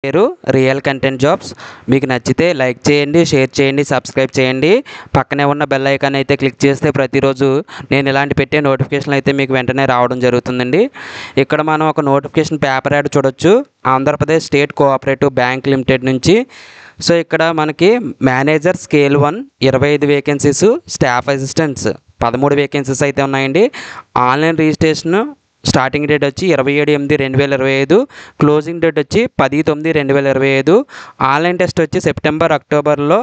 పేరు real content jobs. మీకు నచ్చితే లైక్ చేయండి, షేర్ చేయండి, సబ్స్క్రైబ్ చేయండి. పక్కనే ఉన్న బెల్ ఐకాన్ అయితే క్లిక్ చేస్తే ప్రతిరోజు నేను ఇలాంటి పెట్టే నోటిఫికేషన్ అయితే మీకు వెంటనే రావడం జరుగుతుందండి. ఇక్కడ మనం ఒక నోటిఫికేషన్ పేపర్ యాడ్ చూడొచ్చు. Andhra Pradesh state cooperative bank limited నుంచి. సో ఇక్కడ మనకి manager scale 1 25 vacancies, staff assistants 13 vacancies అయితే ఉన్నాయండి. ఆన్లైన్ రిజిస్ట్రేషన్ స్టార్టింగ్ డేట్ వచ్చి 27/8/2025, క్లోజింగ్ డేట్ వచ్చి 10/9/2025. ఆన్లైన్ టెస్ట్ వచ్చి సెప్టెంబర్ అక్టోబర్లో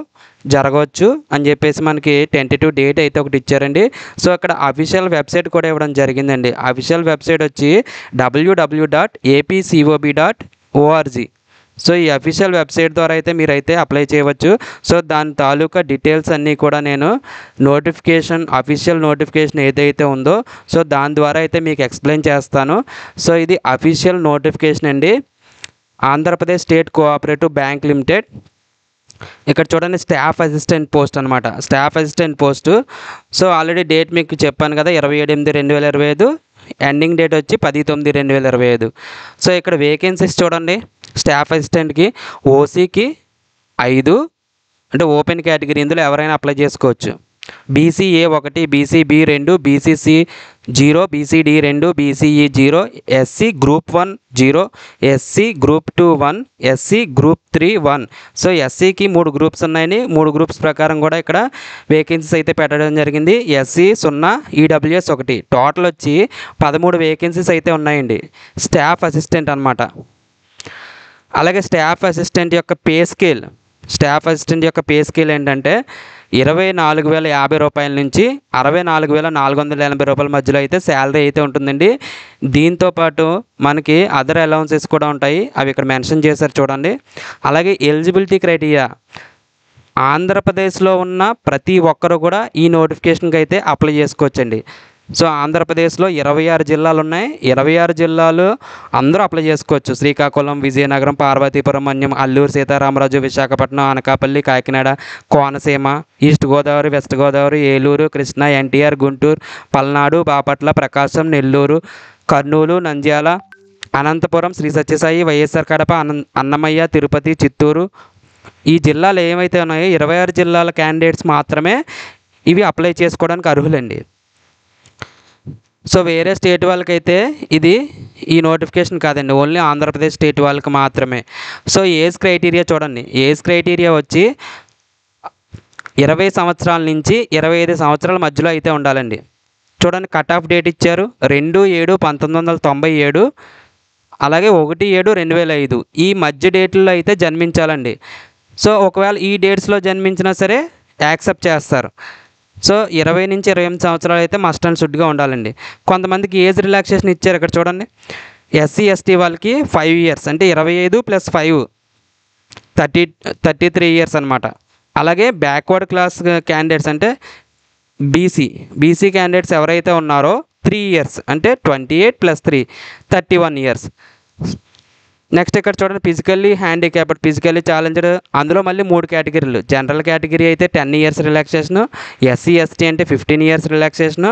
జరగవచ్చు అని చెప్పేసి మనకి టెంటేటివ్ డేట్ అయితే ఒకటి ఇచ్చారండి. సో అక్కడ అఫీషియల్ వెబ్సైట్ కూడా ఇవ్వడం జరిగిందండి. అఫీషియల్ వెబ్సైట్ వచ్చి www.apcvob.org. సో ఈ అఫీషియల్ వెబ్సైట్ ద్వారా అయితే మీరైతే అప్లై చేయవచ్చు. సో దాని తాలూకా డీటెయిల్స్ అన్నీ కూడా నేను అఫీషియల్ నోటిఫికేషన్ ఏదైతే ఉందో సో దాని ద్వారా అయితే మీకు ఎక్స్ప్లెయిన్ చేస్తాను. సో ఇది అఫీషియల్ నోటిఫికేషన్ అండి, Andhra Pradesh state cooperative bank limited. ఇక్కడ చూడండి, స్టాఫ్ అసిస్టెంట్ పోస్ట్ అనమాట. Staff assistant post. So already date మీకు చెప్పాను కదా, 27/8/2025. ఎండింగ్ డేట్ వచ్చి 10/9/2025. సో ఇక్కడ వేకెన్సీస్ చూడండి. స్టాఫ్ అసిస్టెంట్కి ఓసీకి 5, అంటే ఓపెన్ కేటగిరీ, ఇందులో ఎవరైనా అప్లై చేసుకోవచ్చు. BCA 1, BCB 2, BCC 0, BCD 2, BCE 0, SC group 1 0, SC group 2 1, SC group 3 1. So ఎస్సీకి 3 గ్రూప్స్ ఉన్నాయని 3 గ్రూప్స్ ప్రకారం కూడా ఇక్కడ వేకెన్సీస్ అయితే పెట్టడం జరిగింది. SC 0, EWS 1. టోటల్ వచ్చి 13 వేకెన్సీస్ అయితే ఉన్నాయండి స్టాఫ్ అసిస్టెంట్ అనమాట. అలాగే స్టాఫ్ అసిస్టెంట్ యొక్క పే స్కేల్ ఏంటంటే 24,050 రూపాయల నుంచి 64,480 రూపాయల మధ్యలో అయితే శాలరీ అయితే ఉంటుందండి. దీంతోపాటు మనకి అదర్ అలౌన్సెస్ కూడా ఉంటాయి, అవి ఇక్కడ మెన్షన్ చేశారు చూడండి. అలాగే ఎలిజిబిలిటీ క్రైటీరియా, ఆంధ్రప్రదేశ్లో ఉన్న ప్రతి ఒక్కరు కూడా ఈ నోటిఫికేషన్కి అయితే అప్లై చేసుకోవచ్చండి. సో ఆంధ్రప్రదేశ్లో 26 జిల్లాలు ఉన్నాయి. 26 జిల్లాలు అందరూ అప్లై చేసుకోవచ్చు. శ్రీకాకుళం, విజయనగరం, పార్వతీపురం, మన్యం, అల్లూరు సీతారామరాజు, విశాఖపట్నం, అనకాపల్లి, కాకినాడ, కోనసీమ, ఈస్ట్ గోదావరి, వెస్ట్ గోదావరి, ఏలూరు, కృష్ణా, ఎన్టీఆర్, గుంటూరు, పల్నాడు, బాపట్ల, ప్రకాశం, నెల్లూరు, కర్నూలు, నంద్యాల, అనంతపురం, శ్రీ సత్యసాయి, వైఎస్ఆర్ కడప, అన్నమయ్య, తిరుపతి, చిత్తూరు. ఈ జిల్లాలు ఏమైతే ఉన్నాయో 26 జిల్లాల క్యాండిడేట్స్ మాత్రమే ఇవి అప్లై చేసుకోవడానికి అర్హులండి. సో వేరే స్టేట్ వాళ్ళకైతే ఈ నోటిఫికేషన్ కాదండి, ఓన్లీ ఆంధ్రప్రదేశ్ స్టేట్ వాళ్ళకి మాత్రమే. సో ఏజ్ క్రైటీరియా చూడండి. ఏజ్ క్రైటీరియా వచ్చి 20 సంవత్సరాల నుంచి 25 సంవత్సరాల మధ్యలో అయితే ఉండాలండి. చూడండి, కట్ ఆఫ్ డేట్ ఇచ్చారు 2/7/1997, అలాగే 1/7/2005. ఈ మధ్య డేట్లో అయితే జన్మించాలండి. సో ఒకవేళ ఈ డేట్స్లో జన్మించినా సరే యాక్సెప్ట్ చేస్తారు. సో 20 నుంచి 28 సంవత్సరాలు అయితే మస్ట్ అండ్ షుడ్గా ఉండాలండి. కొంతమందికి ఏజ్ రిలాక్సేషన్ ఇచ్చారు ఇక్కడ చూడండి. ఎస్సీ ఎస్టీ వాళ్ళకి 5 ఇయర్స్, అంటే 25 + 5 33 ఇయర్స్ అనమాట. అలాగే బ్యాక్వర్డ్ క్లాస్ క్యాండిడేట్స్ అంటే బీసీ క్యాండిడేట్స్ ఎవరైతే ఉన్నారో 3 ఇయర్స్, అంటే 28 + 3 31 ఇయర్స్. నెక్స్ట్ ఇక్కడ చూడండి, ఫిజికల్లీ హ్యాండిక్యాప్డ్, ఫిజికల్లీ ఛాలెంజ్డ్, అందులో మళ్ళీ 3 కేటగిరీలు. జనరల్ కేటగిరీ అయితే 10 ఇయర్స్ రిలాక్సేషను, ఎస్సీ ఎస్టీ అంటే 15 ఇయర్స్ రిలాక్సేషను,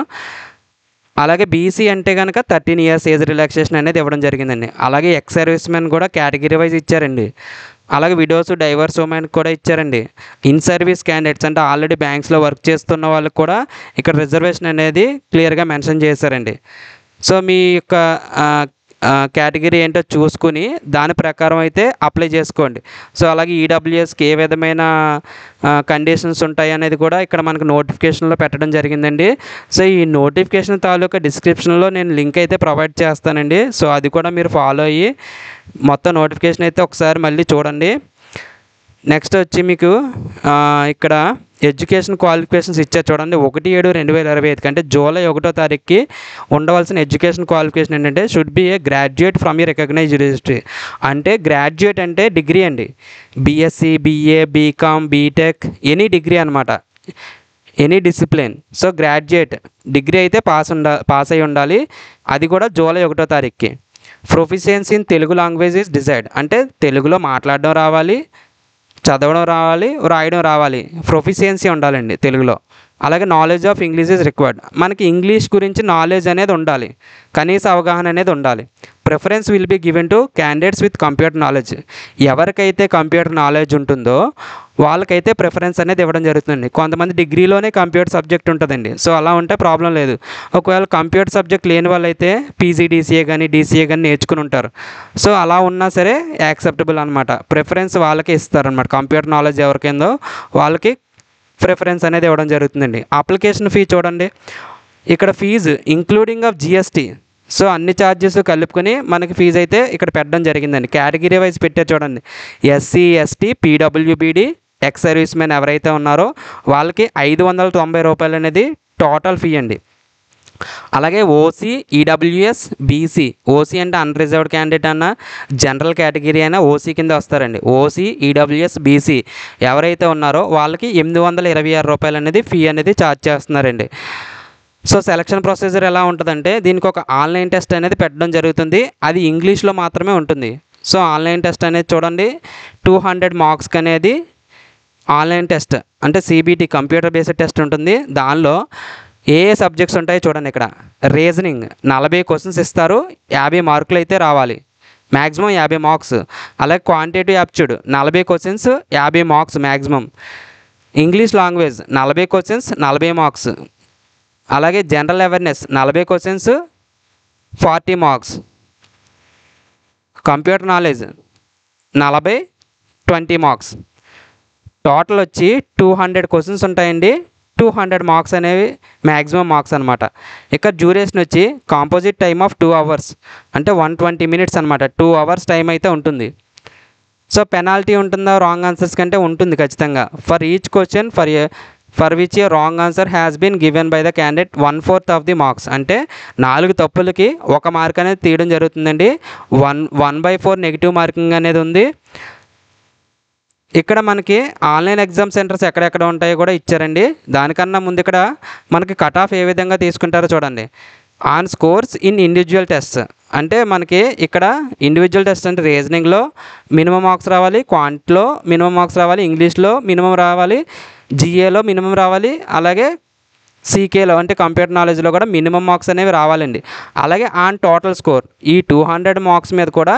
అలాగే బీసీ అంటే కనుక 13 ఇయర్స్ ఏజ్ రిలాక్సేషన్ అనేది ఇవ్వడం జరిగిందండి. అలాగే ఎక్స్ సర్వీస్ మెన్ కూడా కేటగిరీ వైజ్ ఇచ్చారండి. అలాగే విడోస్, డైవర్స్ ఉమెన్ కూడా ఇచ్చారండి. ఇన్ సర్వీస్ క్యాండిడేట్స్ అంటే ఆల్రెడీ బ్యాంక్స్లో వర్క్ చేస్తున్న వాళ్ళకి కూడా ఇక్కడ రిజర్వేషన్ అనేది క్లియర్గా మెన్షన్ చేశారండి. సో మీ యొక్క కేటగిరీ ఏంటో చూసుకుని దాని ప్రకారం అయితే అప్లై చేసుకోండి. సో అలాగే ఈడబ్ల్యూఎస్కి ఏ విధమైన కండిషన్స్ ఉంటాయి అనేది కూడా ఇక్కడ మనకు నోటిఫికేషన్లో పెట్టడం జరిగిందండి. సో ఈ నోటిఫికేషన్ తాలూకా డిస్క్రిప్షన్లో నేను లింక్ అయితే ప్రొవైడ్ చేస్తానండి. సో అది కూడా మీరు ఫాలో అయ్యి మొత్తం నోటిఫికేషన్ అయితే ఒకసారి మళ్ళీ చూడండి. నెక్స్ట్ వచ్చి మీకు ఇక్కడ ఎడ్యుకేషన్ క్వాలిఫికేషన్స్ ఇచ్చారు చూడండి. 1/7/2025, అంటే జూలై 1వ తారీఖుకి ఉండవలసిన ఎడ్యుకేషన్ క్వాలిఫికేషన్ ఏంటంటే should be a graduate from a recognised university. అంటే గ్రాడ్యుయేట్ అంటే డిగ్రీ అండి, BSc, BA, BCom, BTech, any degree అనమాట, any discipline. So graduate degree అయితే పాస్ అయి ఉండాలి, అది కూడా జూలై 1వ తారీఖుకి. Proficiency in Telugu language is desired, అంటే తెలుగులో మాట్లాడడం రావాలి, చదవడం రావాలి, రాయడం రావాలి, ప్రొఫిషియన్సీ ఉండాలండి తెలుగులో. అలాగే knowledge of English is required, మనకి ఇంగ్లీష్ గురించి నాలెడ్జ్ అనేది ఉండాలి, కనీస అవగాహన అనేది ఉండాలి. Preference will be given to candidates with computer knowledge. ఎవరికైతే కంప్యూటర్ నాలెడ్జ్ ఉంటుందో వాళ్ళకైతే ప్రిఫరెన్స్ అనేది ఇవ్వడం జరుగుతుంది. కొంతమంది డిగ్రీలోనే కంప్యూటర్ సబ్జెక్ట్ ఉంటుందండి, సో అలా ఉంటే ప్రాబ్లం లేదు. ఒకవేళ కంప్యూటర్ సబ్జెక్ట్ లేని వాళ్ళైతే పీజీడీసీఏ కానీ డీసీఏ కానీ నేర్చుకుని ఉంటారు. సో అలా ఉన్నా సరే యాక్సెప్టబుల్ అనమాట. ప్రిఫరెన్స్ వాళ్ళకి ఇస్తారనమాట. కంప్యూటర్ నాలెడ్జ్ ఎవరికైందో వాళ్ళకి ప్రిఫరెన్స్ అనేది ఇవ్వడం జరుగుతుందండి. అప్లికేషన్ ఫీ చూడండి, ఇక్కడ fees including of GST. So అన్ని ఛార్జెస్ కలుపుకొని మనకి ఫీజు అయితే ఇక్కడ పెట్టడం జరిగిందండి. కేటగిరీ వైజ్ పెట్టారు చూడండి. SC, ST, PWBD, ex service men ఎవరైతే ఉన్నారో వాళ్ళకి 590 రూపాయలు అనేది టోటల్ ఫీ అండి. అలాగే ఓసీ, ఈడబ్ల్యూఎస్, బీసీ, ఓసీ అంటే అన్రిజర్వ్డ్ క్యాండిడేట్ అన్న జనరల్ కేటగిరీ అయినా ఓసీ కింద వస్తారండి. ఓసీ, ఈడబ్ల్యూఎస్, బీసీ ఎవరైతే ఉన్నారో వాళ్ళకి 826 రూపాయలు అనేది ఫీ అనేది ఛార్జ్ చేస్తున్నారండి. సో సెలక్షన్ ప్రొసీజర్ ఎలా ఉంటుందంటే దీనికి ఒక ఆన్లైన్ టెస్ట్ అనేది పెట్టడం జరుగుతుంది. అది ఇంగ్లీష్లో మాత్రమే ఉంటుంది. సో ఆన్లైన్ టెస్ట్ అనేది చూడండి 200 మార్క్స్కి అనేది ఆన్లైన్ టెస్ట్ అంటే సిబిటి కంప్యూటర్ బేస్డ్ టెస్ట్ ఉంటుంది. దానిలో ఏ సబ్జెక్ట్స్ ఉంటాయో చూడండి. ఇక్కడ రీజనింగ్ 40 క్వశ్చన్స్ ఇస్తారు, 50 మార్కులు అయితే రావాలి, మ్యాక్సిమం 50 మార్క్స్. అలాగే quantitative aptitude 40 questions 50 marks maximum. English language 40 questions 40 marks. అలాగే general awareness 40 questions 40 marks. Computer knowledge 40 20 marks. Total వచ్చి 200 క్వశ్చన్స్ ఉంటాయండి. 200 మార్క్స్ అనేవి మ్యాక్సిమం మార్క్స్ అనమాట. ఇక్కడ డ్యూరేషన్ వచ్చి కాంపోజిట్ టైమ్ ఆఫ్ 2 అవర్స్ అంటే 120 మినిట్స్ అనమాట. 2 అవర్స్ టైం అయితే ఉంటుంది. సో పెనాల్టీ ఉంటుందా రాంగ్ ఆన్సర్స్ కంటే? ఉంటుంది ఖచ్చితంగా. For each question for which a wrong answer has been given by the candidate 1/4 of the marks. అంటే 4 తప్పులకి 1 మార్క్ అనేది తీయడం జరుగుతుందండి. 1/4 నెగిటివ్ మార్కింగ్ అనేది ఉంది. ఇక్కడ మనకి ఆన్లైన్ ఎగ్జామ్ సెంటర్స్ ఎక్కడెక్కడ ఉంటాయో కూడా ఇచ్చారండి. దానికన్నా ముందు ఇక్కడ మనకి కట్ ఆఫ్ ఏ విధంగా తీసుకుంటారో చూడండి. On scores in individual test అంటే మనకి ఇక్కడ ఇండివిజువల్ టెస్ట్ అంటే రీజనింగ్లో మినిమం మార్క్స్ రావాలి, క్వాంట్లో మినిమం మార్క్స్ రావాలి, ఇంగ్లీష్లో మినిమం రావాలి, జిఏలో మినిమం రావాలి, అలాగే సీకేలో అంటే కంప్యూటర్ నాలెడ్జ్లో కూడా మినిమం మార్క్స్ అనేవి రావాలండి. అలాగే ఆన్ టోటల్ స్కోర్ ఈ 200 మార్క్స్ మీద కూడా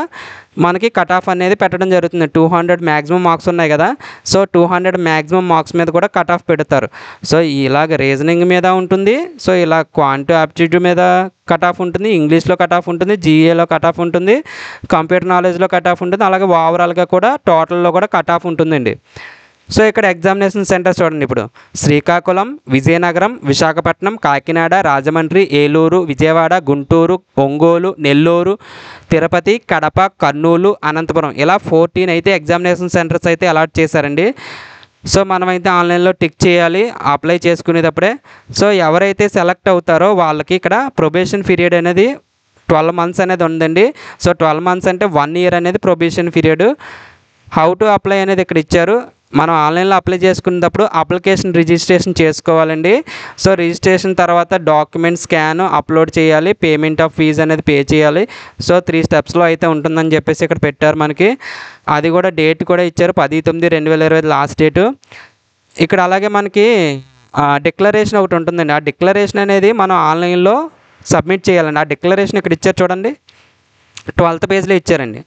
మనకి కట్ ఆఫ్ అనేది పెట్టడం జరుగుతుంది. 200 మ్యాక్సిమం మార్క్స్ ఉన్నాయి కదా, సో 200 మ్యాక్సిమం మార్క్స్ మీద కూడా కట్ ఆఫ్ పెడతారు. సో ఇలాగ రీజనింగ్ మీద ఉంటుంది, సో ఇలా క్వాంటివ్ యాప్టిట్యూడ్ మీద కట్ ఆఫ్ ఉంటుంది, ఇంగ్లీష్లో కట్ ఆఫ్ ఉంటుంది, జిఏలో కట్ ఆఫ్ ఉంటుంది, కంప్యూటర్ నాలెడ్జ్లో కట్ ఆఫ్ ఉంటుంది, అలాగే ఓవరాల్గా కూడా టోటల్లో కూడా కట్ ఆఫ్ ఉంటుందండి. సో ఇక్కడ ఎగ్జామినేషన్ సెంటర్స్ చూడండి. ఇప్పుడు శ్రీకాకుళం, విజయనగరం, విశాఖపట్నం, కాకినాడ, రాజమండ్రి, ఏలూరు, విజయవాడ, గుంటూరు, ఒంగోలు, నెల్లూరు, తిరుపతి, కడప, కర్నూలు, అనంతపురం ఇలా 14 అయితే ఎగ్జామినేషన్ సెంటర్స్ అయితే అలాట్ చేశారండి. సో మనమైతే ఆన్లైన్లో టిక్ చేయాలి అప్లై చేసుకునేటప్పుడే. సో ఎవరైతే సెలెక్ట్ అవుతారో వాళ్ళకి ఇక్కడ ప్రొబేషన్ పీరియడ్ అనేది 12 మంత్స్ అనేది ఉందండి. సో 12 మంత్స్ అంటే 1 ఇయర్ అనేది probation period. How to apply అనేది ఇక్కడ ఇచ్చారు. మనం ఆన్లైన్లో అప్లై చేసుకునేటప్పుడు అప్లికేషన్ రిజిస్ట్రేషన్ చేసుకోవాలండి. సో రిజిస్ట్రేషన్ తర్వాత డాక్యుమెంట్ స్కాన్ అప్లోడ్ చేయాలి, పేమెంట్ ఆఫ్ ఫీజు అనేది పే చేయాలి. సో 3 స్టెప్స్లో అయితే ఉంటుందని చెప్పేసి ఇక్కడ పెట్టారు మనకి. అది కూడా డేట్ కూడా ఇచ్చారు 10/9/2020 లాస్ట్ డేటు. ఇక్కడ అలాగే మనకి డిక్లరేషన్ ఒకటి ఉంటుందండి. ఆ డిక్లరేషన్ అనేది మనం ఆన్లైన్లో సబ్మిట్ చేయాలండి. ఆ డిక్లరేషన్ ఇక్కడ ఇచ్చారు చూడండి, 12th పేజ్లో ఇచ్చారండి.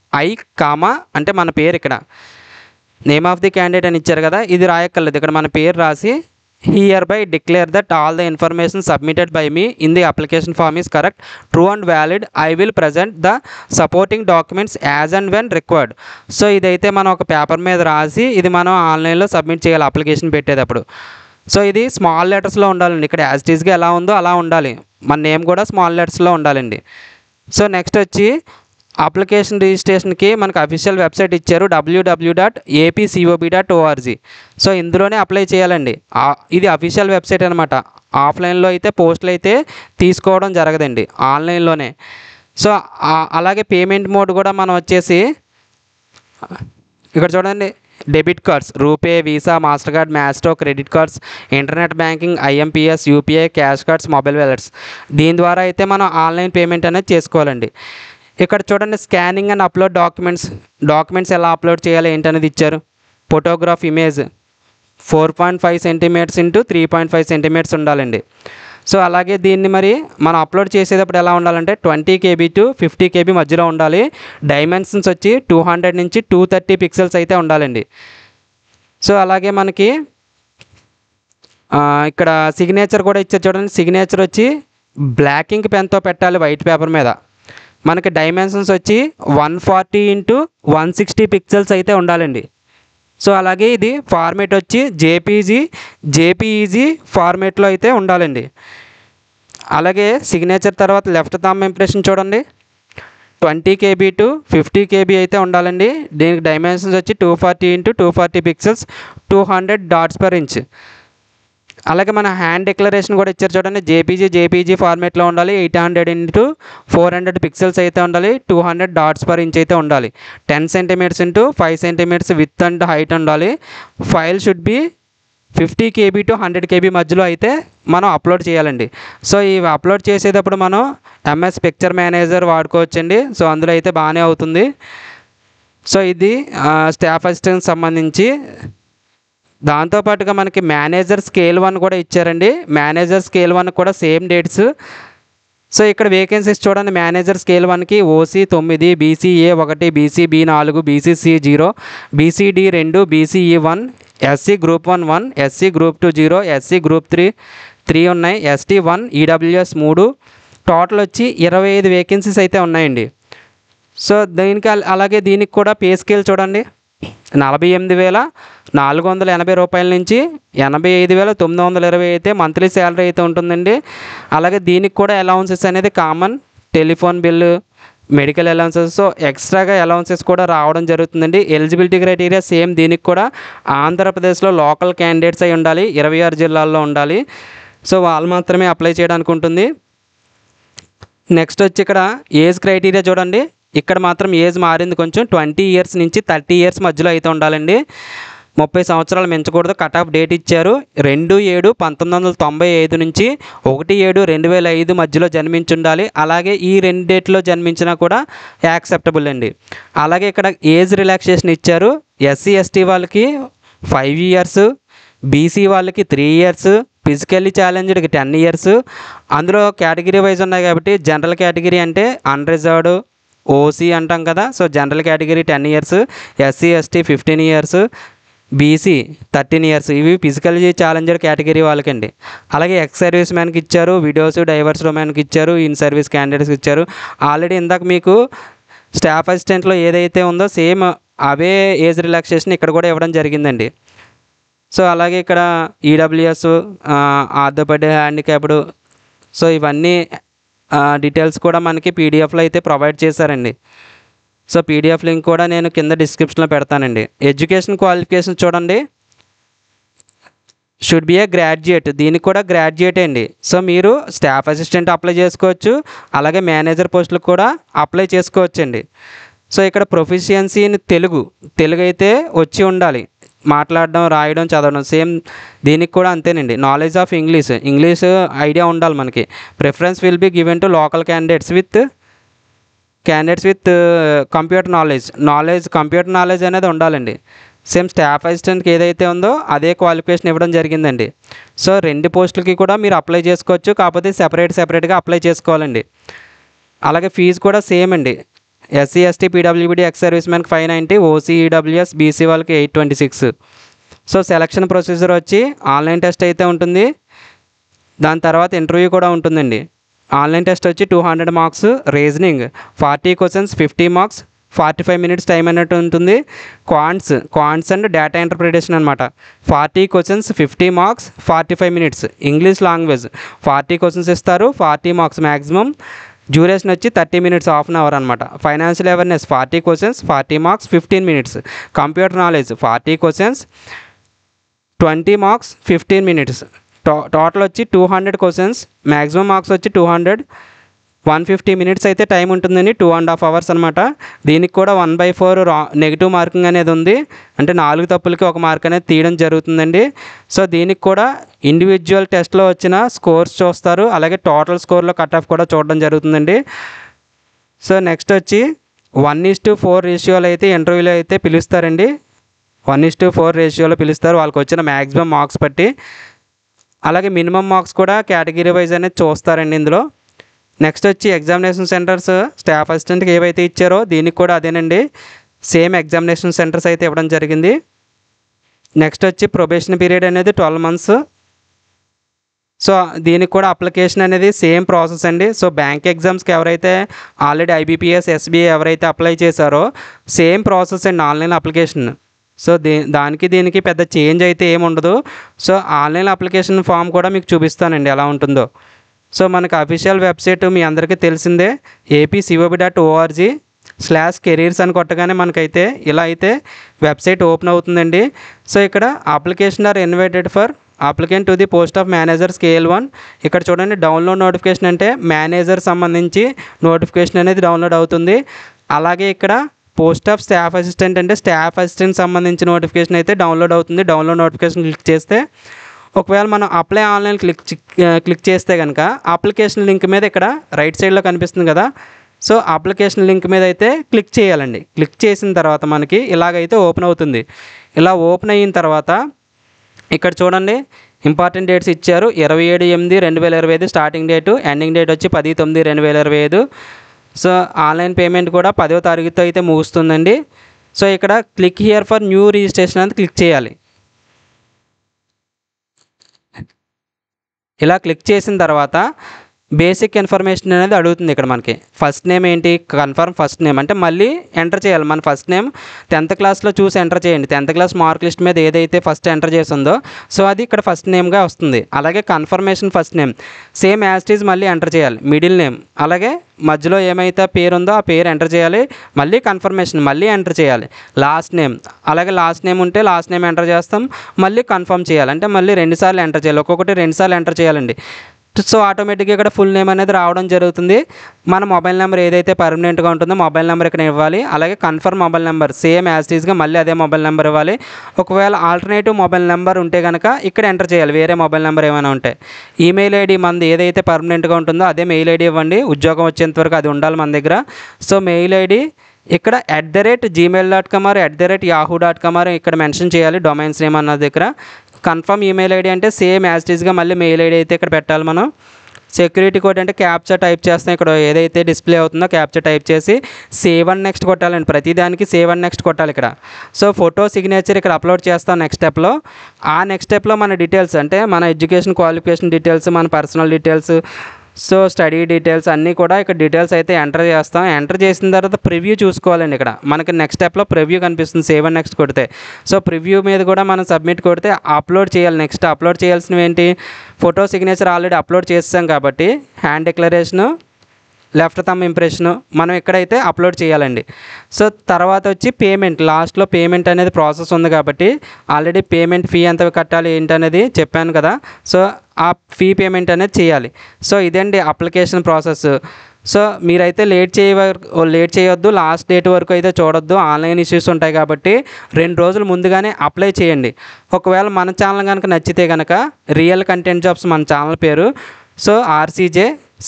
అంటే మన పేరు, ఇక్కడ నేమ్ ఆఫ్ ది క్యాండిడేట్ అని ఇచ్చారు కదా, ఇది రాయక్కర్లేదు. ఇక్కడ మన పేరు రాసి hereby declare that all the information submitted by me in the application form is correct, true and valid. I will present the supporting documents as and when required. So ఇదైతే మనం ఒక పేపర్ మీద రాసి ఇది మనం ఆన్లైన్లో submit చేయాలి application పెట్టేటప్పుడు. సో ఇది స్మాల్ లెటర్స్లో ఉండాలండి. ఇక్కడ యాజ్ ఇట్ ఈస్గా ఎలా ఉందో అలా ఉండాలి. మన నేమ్ కూడా స్మాల్ లెటర్స్లో ఉండాలండి. సో నెక్స్ట్ వచ్చి అప్లికేషన్ రిజిస్ట్రేషన్కి మనకు అఫీషియల్ వెబ్సైట్ ఇచ్చారు www.apcob.org. సో ఇందులోనే అప్లై చేయాలండి. ఇది అఫీషియల్ వెబ్సైట్ అనమాట. ఆఫ్లైన్లో అయితే పోస్టులు అయితే తీసుకోవడం జరగదండి, ఆన్లైన్లోనే. సో అలాగే పేమెంట్ మోడ్ కూడా మనం వచ్చేసి ఇక్కడ చూడండి, debit cards RuPay, visa, master card, Maestro, credit cards, internet banking, IMPS, UPI, cash cards, mobile wallets, దీని ద్వారా అయితే మనం ఆన్లైన్ పేమెంట్ అనేది చేసుకోవాలండి. ఇక్కడ చూడండి స్కానింగ్ అండ్ అప్లోడ్ డాక్యుమెంట్స్ ఎలా అప్లోడ్ చేయాలి ఏంటనేది ఇచ్చారు. Photograph image 4.5 centimetres into 3.5 centimetres ఉండాలండి. సో అలాగే దీన్ని మరి మనం అప్లోడ్ చేసేటప్పుడు ఎలా ఉండాలంటే 20 KB టు 50 KB మధ్యలో ఉండాలి. డైమెన్షన్స్ వచ్చి 200 నుంచి 230 పిక్సెల్స్ అయితే ఉండాలండి. సో అలాగే మనకి ఇక్కడ సిగ్నేచర్ కూడా ఇచ్చారు చూడండి. సిగ్నేచర్ వచ్చి బ్లాక్ ఇంక్ పెన్తో పెట్టాలి వైట్ పేపర్ మీద. మనకి డైమెన్షన్స్ వచ్చి 140 ఇంటూ 160 పిక్సెల్స్ అయితే ఉండాలండి. సో అలాగే ఇది ఫార్మేట్ వచ్చి జేపీఈజీ ఫార్మేట్లో అయితే ఉండాలండి. అలాగే సిగ్నేచర్ తర్వాత లెఫ్ట్ థంబ్ ఇంప్రెషన్ చూడండి, 20 KB టు 50 KB అయితే ఉండాలండి. దీనికి డైమెన్షన్స్ వచ్చి 240 into 240 pixels, 200 dots per inch. అలాగే మన హ్యాండ్ డిక్లరేషన్ కూడా ఇచ్చారు చూడండి. జేపీజీ ఫార్మేట్లో ఉండాలి. 800 ఇంటూ 400 పిక్సెల్స్ అయితే ఉండాలి. 200 డాట్స్ పర్ ఇంచ్ అయితే ఉండాలి. 10 centimetres into 5 centimetres width and height ఉండాలి. File should be 50 KB to 100 KB మధ్యలో అయితే మనం అప్లోడ్ చేయాలండి. సో ఇవి అప్లోడ్ చేసేటప్పుడు మనం MS పిక్చర్ మేనేజర్ వాడుకోవచ్చండి. సో అందులో అయితే బాగానే అవుతుంది. సో ఇది స్టాఫ్ అసిస్టెంట్కి సంబంధించి. దాంతోపాటుగా మనకి మేనేజర్ స్కేల్ 1 కూడా ఇచ్చారండి. మేనేజర్ స్కేల్ 1 కూడా సేమ్ డేట్స్. సో ఇక్కడ వేకెన్సీస్ చూడండి. మేనేజర్ స్కేల్ 1కి OC 9, BCA 1, BCB 4, BCC 0, BCD 2, BCE 1, SC group 1 1, SC group 2 0, SC group 3 ఉన్నాయి, ST 1, EWS 3. టోటల్ వచ్చి 25 వేకెన్సీస్ అయితే ఉన్నాయండి. సో దీనికి అలాగే దీనికి కూడా పే స్కేల్ చూడండి. 48,480 రూపాయల నుంచి 85,920 అయితే మంత్లీ శాలరీ అయితే ఉంటుందండి. అలాగే దీనికి కూడా అలౌన్సెస్ అనేది common, telephone bill, medical allowances, so ఎక్స్ట్రాగా అలౌన్సెస్ కూడా రావడం జరుగుతుందండి. ఎలిజిబిలిటీ క్రైటీరియా సేమ్ దీనికి కూడా ఆంధ్రప్రదేశ్లో లోకల్ క్యాండిడేట్స్ అయి ఉండాలి, 26 జిల్లాల్లో ఉండాలి. సో వాళ్ళు మాత్రమే అప్లై చేయడానికి ఉంటుంది. నెక్స్ట్ వచ్చి ఇక్కడ ఏజ్ క్రైటీరియా చూడండి. ఇక్కడ మాత్రం ఏజ్ మారింది కొంచెం. 20 ఇయర్స్ నుంచి 30 ఇయర్స్ మధ్యలో అయితే ఉండాలండి. 30 సంవత్సరాలు మించకూడదు. కట్ ఆఫ్ డేట్ ఇచ్చారు 2/7/1995 నుంచి 1/7/2005 మధ్యలో జన్మించి ఉండాలి. అలాగే ఈ 2 డేట్లో జన్మించినా కూడా యాక్సెప్టబుల్ అండి. అలాగే ఇక్కడ ఏజ్ రిలాక్సేషన్ ఇచ్చారు. SC ST వాళ్ళకి 5 ఇయర్స్, BC వాళ్ళకి 3 ఇయర్స్, ఫిజికల్లీ ఛాలెంజ్డ్కి 10 ఇయర్స్. అందులో కేటగిరీ వైజ్ ఉన్నాయి కాబట్టి జనరల్ కేటగిరీ అంటే అన్రిజర్వ్డ్, OC అంటాం కదా. So general category 10 years, SC ST 15 years, BC 13 years. ఇవి ఫిజికల్లీ ఛాలెంజ్డ్ కేటగిరీ వాళ్ళకండి. అలాగే ఎక్స్ సర్వీస్ మ్యాన్కి ఇచ్చారు, విడోస్ డైవర్స్ ఉమెన్కి ఇచ్చారు, ఇన్ సర్వీస్ క్యాండిడేట్స్కి ఇచ్చారు. ఆల్రెడీ ఇందాక మీకు స్టాఫ్ అసిస్టెంట్లో ఏదైతే ఉందో సేమ్ అవే ఏజ్ రిలాక్సేషన్ ఇక్కడ కూడా ఇవ్వడం జరిగిందండి. సో అలాగే ఇక్కడ EWS, ఆర్థోపెడ్, హ్యాండిక్యాప్డ్, సో ఇవన్నీ డీటెయిల్స్ కూడా మనకి పీడిఎఫ్లో అయితే ప్రొవైడ్ చేశారండి. సో పీడిఎఫ్ లింక్ కూడా నేను కింద డిస్క్రిప్షన్లో పెడతానండి. ఎడ్యుకేషన్ క్వాలిఫికేషన్ చూడండి, షుడ్ బి ఏ గ్రాడ్యుయేట్. దీనికి కూడా గ్రాడ్యుయేట్ అండి. సో మీరు స్టాఫ్ అసిస్టెంట్ అప్లై చేసుకోవచ్చు, అలాగే మేనేజర్ పోస్టులకు కూడా అప్లై చేసుకోవచ్చండి. సో ఇక్కడ ప్రొఫిషియన్సీ ఇన్ తెలుగు అయితే వచ్చి ఉండాలి. మాట్లాడడం, రాయడం, చదవడం సేమ్ దీనికి కూడా అంతేనండి. నాలెడ్జ్ ఆఫ్ ఇంగ్లీష్ ఐడియా ఉండాలి మనకి. Preference will be given to local candidates with computer knowledge అనేది ఉండాలండి. సేమ్ స్టాఫ్ అసిస్టెంట్కి ఏదైతే ఉందో అదే క్వాలిఫికేషన్ ఇవ్వడం జరిగిందండి. సో 2 పోస్టులకి కూడా మీరు అప్లై చేసుకోవచ్చు, కాకపోతే సెపరేట్గా అప్లై చేసుకోవాలండి. అలాగే ఫీజు కూడా సేమ్ అండి. SC ST PWBD ex service మ్యాన్కి 590, OC EWS BC వాళ్ళకి 826. సో సెలక్షన్ ప్రొసీజర్ వచ్చి ఆన్లైన్ టెస్ట్ అయితే ఉంటుంది. దాని తర్వాత ఇంటర్వ్యూ కూడా ఉంటుందండి. ఆన్లైన్ టెస్ట్ వచ్చి 200 marks, reasoning 40 questions 50 marks, 45 minutes time అన్నట్టు ఉంటుంది. క్వాంట్స్ అండ్ డేటా ఇంటర్ప్రిటేషన్ అనమాట. 40 questions 50 marks, 45 minutes. English language 40 questions ఇస్తారు, 40 మార్క్స్ మ్యాక్సిమం. డ్యూరేషన్ వచ్చి 30 మినిట్స్, హాఫ్ అన్ అవర్ అనమాట. Financial awareness 40 questions, 40 marks, 15 minutes. Computer knowledge 40 questions, 20 marks, 15 minutes. Total వచ్చి 200 questions, maximum marks వచ్చి 200, 150 minutes అయితే time ఉంటుందండి. 2.5 hours అనమాట. దీనికి కూడా 1/4 నెగిటివ్ మార్కింగ్ అనేది ఉంది. అంటే 4 తప్పులకి 1 మార్క్ అనేది తీయడం జరుగుతుందండి. సో దీనికి కూడా ఇండివిజువల్ టెస్ట్లో వచ్చిన స్కోర్స్ చూస్తారు, అలాగే టోటల్ స్కోర్లో కట్ ఆఫ్ కూడా చూడడం జరుగుతుందండి. సో నెక్స్ట్ వచ్చి 1:4 రేషియోలో అయితే ఇంటర్వ్యూలో అయితే పిలుస్తారండి. 1:4 రేషియోలో పిలుస్తారు వాళ్ళకి వచ్చిన మ్యాక్సిమం మార్క్స్ బట్టి. అలాగే మినిమం మార్క్స్ కూడా కేటగిరీ వైజ్ అనేది చూస్తారండి ఇందులో. నెక్స్ట్ వచ్చి ఎగ్జామినేషన్ సెంటర్స్ స్టాఫ్ అసిస్టెంట్కి ఏవైతే ఇచ్చారో దీనికి కూడా అదేనండి, సేమ్ ఎగ్జామినేషన్ సెంటర్స్ అయితే ఇవ్వడం జరిగింది. నెక్స్ట్ వచ్చి ప్రొబేషన్ పీరియడ్ అనేది 12 months. సో దీనికి కూడా అప్లికేషన్ అనేది సేమ్ ప్రాసెస్ అండి. సో బ్యాంక్ ఎగ్జామ్స్కి ఎవరైతే ఆల్రెడీ IBPS SBI ఎవరైతే అప్లై చేశారో సేమ్ ప్రాసెస్ అండి ఆన్లైన్ అప్లికేషన్. సో దానికి దీనికి పెద్ద చేంజ్ అయితే ఏమి ఉండదు. సో ఆన్లైన్ అప్లికేషన్ ఫామ్ కూడా మీకు చూపిస్తానండి ఎలా ఉంటుందో. సో మనకు అఫీషియల్ వెబ్సైట్ మీ అందరికీ తెలిసిందే, apcob.org/careers అని కొట్టగానే మనకైతే ఇలా అయితే వెబ్సైట్ ఓపెన్ అవుతుందండి. సో ఇక్కడ application are invited for applicant to the post of manager scale 1. ఇక్కడ చూడండి డౌన్లోడ్ నోటిఫికేషన్ అంటే మేనేజర్ సంబంధించి నోటిఫికేషన్ అనేది డౌన్లోడ్ అవుతుంది. అలాగే ఇక్కడ పోస్ట్ ఆఫ్ స్టాఫ్ అసిస్టెంట్ అంటే స్టాఫ్ అసిస్టెంట్ సంబంధించి నోటిఫికేషన్ అయితే డౌన్లోడ్ అవుతుంది. డౌన్లోడ్ నోటిఫికేషన్ క్లిక్ చేస్తే ఒకవేళ మనం అప్లై ఆన్లైన్ క్లిక్ చేస్తే కనుక అప్లికేషన్ లింక్ మీద ఇక్కడ రైట్ సైడ్లో కనిపిస్తుంది కదా, సో అప్లికేషన్ లింక్ మీద అయితే క్లిక్ చేయాలండి. క్లిక్ చేసిన తర్వాత మనకి ఇలాగైతే ఓపెన్ అవుతుంది. ఇలా ఓపెన్ అయిన తర్వాత ఇక్కడ చూడండి ఇంపార్టెంట్ డేట్స్ ఇచ్చారు. 27/8/2025 స్టార్టింగ్ డేటు, ఎండింగ్ డేట్ వచ్చి 10/9/2025. సో ఆన్లైన్ పేమెంట్ కూడా 10వ తారీఖుతో అయితే ముగుస్తుందండి. సో ఇక్కడ click here for new registration అనేది క్లిక్ చేయాలి. ఇలా క్లిక్ చేసిన తర్వాత బేసిక్ ఇన్ఫర్మేషన్ అనేది అడుగుతుంది. ఇక్కడ మనకి ఫస్ట్ నేమ్ ఏంటి, కన్ఫర్మ్ ఫస్ట్ నేమ్ అంటే మళ్ళీ ఎంటర్ చేయాలి. మన ఫస్ట్ నేమ్ 10th క్లాస్లో చూసి ఎంటర్ చేయండి. 10th క్లాస్ మార్క్ లిస్ట్ మీద ఏదైతే ఫస్ట్ ఎంటర్ చేసిందో సో అది ఇక్కడ ఫస్ట్ నేమ్గా వస్తుంది. అలాగే confirmation first name same as it is మళ్ళీ ఎంటర్ చేయాలి. మిడిల్ నేమ్ అలాగే మధ్యలో ఏమైతే పేరు ఉందో ఆ పేరు ఎంటర్ చేయాలి. మళ్ళీ కన్ఫర్మేషన్ మళ్ళీ ఎంటర్ చేయాలి. లాస్ట్ నేమ్ అలాగే లాస్ట్ నేమ్ ఉంటే లాస్ట్ నేమ్ ఎంటర్ చేస్తాం. మళ్ళీ కన్ఫర్మ్ చేయాలి అంటే మళ్ళీ 2 సార్లు ఎంటర్ చేయాలి. ఒక్కొక్కటి 2 సార్లు ఎంటర్ చేయాలండి. సో ఆటోమేటిక్గా ఇక్కడ ఫుల్ నేమ్ అనేది రావడం జరుగుతుంది. మన మొబైల్ నెంబర్ ఏదైతే పర్మనెంట్గా ఉంటుందో మొబైల్ నెంబర్ ఇక్కడ ఇవ్వాలి. అలాగే confirm mobile number same as ఈజ్గా మళ్ళీ అదే మొబైల్ నెంబర్ ఇవ్వాలి. ఒకవేళ ఆల్టర్నేటివ్ మొబైల్ నెంబర్ ఉంటే కనుక ఇక్కడ ఎంటర్ చేయాలి. వేరే మొబైల్ నెంబర్ ఏమైనా ఉంటే ఈమెయిల్ ఐడి మనది ఏదైతే పర్మనెంట్గా ఉంటుందో అదే మెయిల్ ఐడి ఇవ్వండి. ఉద్యోగం వచ్చేంత వరకు అది ఉండాలి మన దగ్గర. సో మెయిల్ ఐడి ఇక్కడ @gmail.com or @yahoo.com ఇక్కడ మెన్షన్ చేయాలి. డొమైన్స్ నేమ్ అన్నది దగ్గర కన్ఫర్మ్ ఈమెయిల్ ఐడి అంటే సేమ్ యాజ్ ఇట్ ఈజ్గా మళ్ళీ మెయిల్ ఐడి అయితే ఇక్కడ పెట్టాలి మనం. సెక్యూరిటీ కోడ్ అంటే క్యాప్చా టైప్ చేస్తాం. ఇక్కడ ఏదైతే డిస్ప్లే అవుతుందో క్యాప్చా టైప్ చేసి సేవ్ అండ్ నెక్స్ట్ కొట్టాలండి. ప్రతిదానికి సేవ్ అండ్ నెక్స్ట్ కొట్టాలి ఇక్కడ. సో ఫోటో సిగ్నేచర్ ఇక్కడ అప్లోడ్ చేస్తాం నెక్స్ట్ స్టెప్లో. ఆ నెక్స్ట్ స్టెప్లో మన డీటెయిల్స్ అంటే మన ఎడ్యుకేషన్ క్వాలిఫికేషన్ డీటెయిల్స్, మన personal details, so study details అన్నీ కూడా ఇక్కడ డీటెయిల్స్ అయితే ఎంటర్ చేస్తాం. ఎంటర్ చేసిన తర్వాత ప్రివ్యూ చూసుకోవాలండి. ఇక్కడ మనకి నెక్స్ట్ స్టెప్లో ప్రివ్యూ కనిపిస్తుంది సేవ్ అండ్ నెక్స్ట్ కొడితే. సో ప్రివ్యూ మీద కూడా మనం సబ్మిట్ కొడితే అప్లోడ్ చేయాలి. నెక్స్ట్ అప్లోడ్ చేయాల్సినవి ఏంటి, ఫోటో సిగ్నేచర్ ఆల్రెడీ అప్లోడ్ చేస్తాం కాబట్టి hand declaration, left thumb impression మనం ఇక్కడైతే అప్లోడ్ చేయాలండి. సో తర్వాత వచ్చి పేమెంట్, లాస్ట్లో పేమెంట్ అనేది ప్రాసెస్ ఉంది కాబట్టి ఆల్రెడీ పేమెంట్ ఫీ ఎంత కట్టాలి ఏంటనేది చెప్పాను కదా. సో ఆ ఫీ పేమెంట్ అనేది చేయాలి. సో ఇదండి అప్లికేషన్ ప్రాసెస్. సో మీరైతే లేట్ చేయొద్దు, లాస్ట్ డేట్ వరకు అయితే చూడొద్దు. ఆన్లైన్ ఇష్యూస్ ఉంటాయి కాబట్టి 2 రోజులు ముందుగానే అప్లై చేయండి. ఒకవేళ మన ఛానల్ కనుక నచ్చితే కనుక రియల్ కంటెంట్ జాబ్స్ మన ఛానల్ పేరు. సో RCJ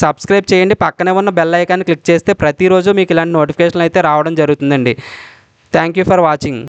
సబ్స్క్రైబ్ చేయండి. పక్కనే ఉన్న బెల్ ఐకాన్ క్లిక్ చేస్తే ప్రతిరోజు మీకు ఇలాంటి నోటిఫికేషన్లు అయితే రావడం జరుగుతుందండి. Thank you for watching.